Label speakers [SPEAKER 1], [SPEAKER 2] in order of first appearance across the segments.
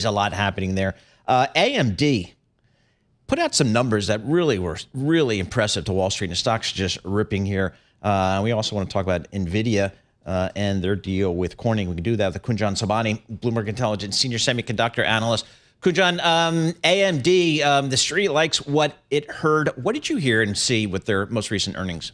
[SPEAKER 1] There's a lot happening there. AMD put out some numbers that really were really impressive to Wall Street. And the stock's just ripping here. We also want to talk about NVIDIA and their deal with Corning. We can do that with Kunjan Sobhani, Bloomberg Intelligence senior semiconductor analyst. Kunjan, AMD, the street likes what it heard. What did you hear and see with their most recent earnings?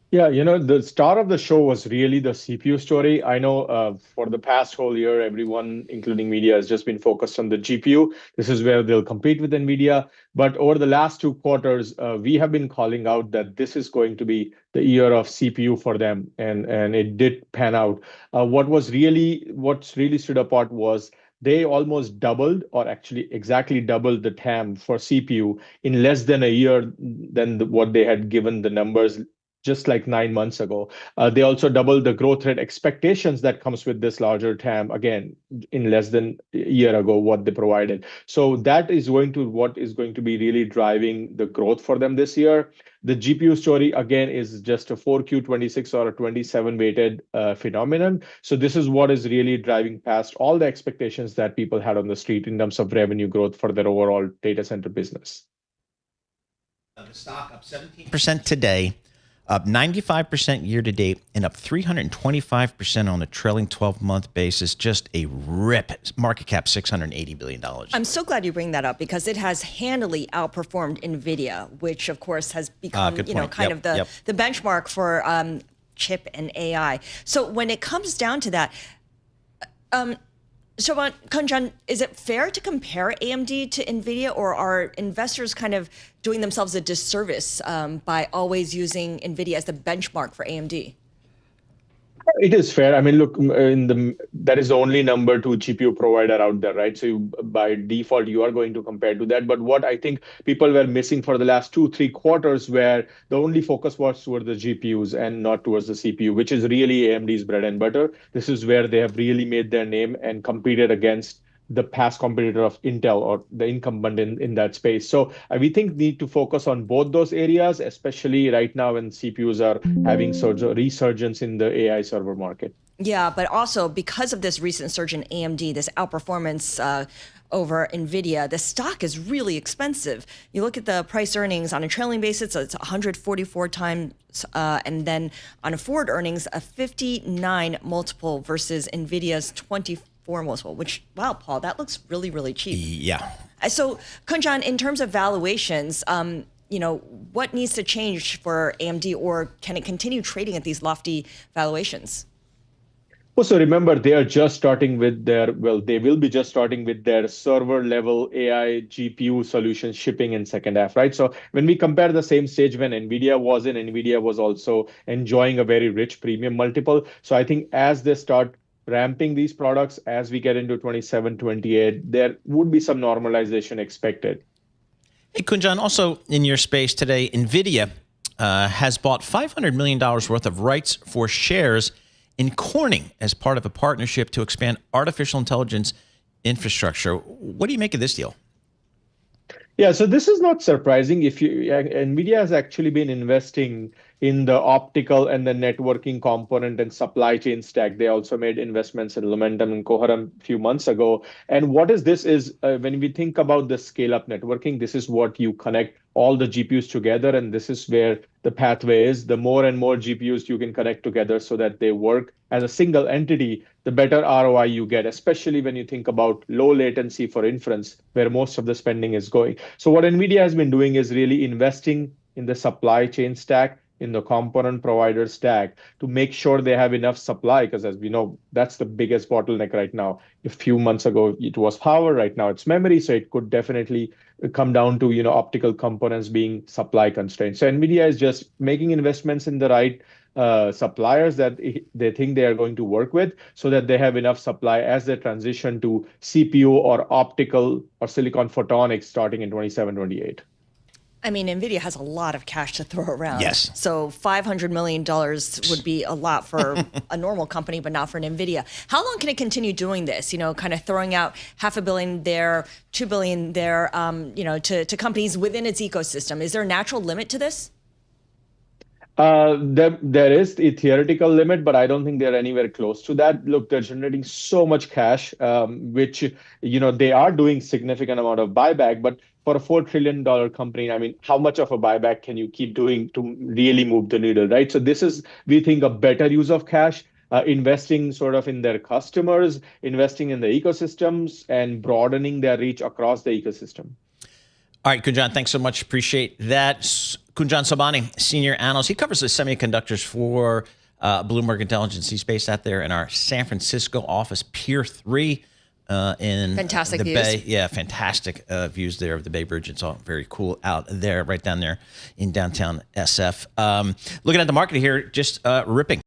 [SPEAKER 2] Yeah, the star of the show was really the CPU story. I know for the past whole year, everyone, including media, has just been focused on the GPU. This is where they'll compete with NVIDIA. But over the last 2 quarters, we have been calling out that this is going to be the year of CPU for them, and it did pan out. What's really stood apart was they almost doubled, or actually exactly doubled, the TAM for CPU in less than a year than what they had given the numbers just like 9 months ago. They also doubled the growth rate expectations that comes with this larger TAM, again, in less than a year ago, what they provided. So that is what is going to be really driving the growth for them this year. The GPU story, again, is just a 4Q26 or a 27 weighted phenomenon. So this is what is really driving past all the expectations that people had on the street in terms of revenue growth for their overall data center business.
[SPEAKER 1] The stock up 17% today, up 95% year to date, and up 325% on a trailing 12-month basis. Just a rip. Market cap $680 billion.
[SPEAKER 3] I'm so glad you bring that up because it has handily outperformed NVIDIA, which of course has become of the benchmark for chip and AI. So when it comes down to that, Kunjan, is it fair to compare AMD to NVIDIA, or are investors kind of doing themselves a disservice by always using NVIDIA as the benchmark for AMD?
[SPEAKER 2] It is fair. I mean, look, that is the only number 2 GPU provider out there, right? So by default, you are going to compare to that. But what I think people were missing for the last 2-3 quarters, where the only focus was towards the GPUs and not towards the CPU, which is really AMD's bread and butter. This is where they have really made their name and competed against the past competitor of Intel, or the incumbent in that space. So we think need to focus on both those areas, especially right now when CPUs are having sort of resurgence in the AI server market.
[SPEAKER 3] Yeah, but also because of this recent surge in AMD, this outperformance over NVIDIA, the stock is really expensive. You look at the price earnings on a trailing basis, it's 144 times, and then on a forward earnings, a 59 multiple versus NVIDIA's 24 multiple, which, wow, Paul, that looks really, really cheap.
[SPEAKER 1] Yeah.
[SPEAKER 3] So, Kunjan, in terms of valuations, what needs to change for AMD, or can it continue trading at these lofty valuations?
[SPEAKER 2] Well, so remember, they are just starting with they will be just starting with their server level AI GPU solution shipping in second half, right? So when we compare the same stage when NVIDIA was also enjoying a very rich premium multiple. So I think as they start ramping these products, as we get into 27, 28, there would be some normalization expected.
[SPEAKER 1] Hey, Kunjan, also in your space today, NVIDIA has bought $500 million worth of rights for shares in Corning as part of a partnership to expand artificial intelligence infrastructure. What do you make of this deal?
[SPEAKER 2] Yeah, so this is not surprising. NVIDIA has actually been investing in the optical and the networking component and supply chain stack. They also made investments in Lumentum and Coherent a few months ago. And what is this is when we think about the scale-up networking, this is what you connect all the GPUs together. And this is where the pathway is. The more and more GPUs you can connect together so that they work as a single entity, the better ROI you get, especially when you think about low latency for inference, where most of the spending is going. So what NVIDIA has been doing is really investing in the supply chain stack, in the component provider stack, to make sure they have enough supply, because as we know, that's the biggest bottleneck right now. A few months ago, it was power, right now it's memory, so it could definitely come down to optical components being supply constrained. So NVIDIA is just making investments in the right suppliers that they think they are going to work with, so that they have enough supply as they transition to CPU or optical or silicon photonics starting in 27, 28.
[SPEAKER 3] I mean, NVIDIA has a lot of cash to throw around.
[SPEAKER 1] Yes.
[SPEAKER 3] So $500 million would be a lot for a normal company, but not for an NVIDIA. How long can it continue doing this? Kind of throwing out $500 million there, $2 billion there, to companies within its ecosystem. Is there a natural limit to this?
[SPEAKER 2] There is a theoretical limit, but I don't think they're anywhere close to that. Look, they're generating so much cash, which, they are doing significant amount of buyback, but for a $4 trillion company, I mean, how much of a buyback can you keep doing to really move the needle, right? So this is, we think, a better use of cash, investing sort of in their customers, investing in the ecosystems, and broadening their reach across the ecosystem.
[SPEAKER 1] All right, Kunjan, thanks so much. Appreciate that. Kunjan Sobhani, senior analyst. He covers the semiconductors for Bloomberg Intelligence. He's based out there in our San Francisco office, Pier 3 in
[SPEAKER 3] fantastic
[SPEAKER 1] the
[SPEAKER 3] views.
[SPEAKER 1] Bay. Yeah, fantastic views there of the Bay Bridge. It's all very cool out there, right down there in downtown SF. Looking at the market here, just ripping.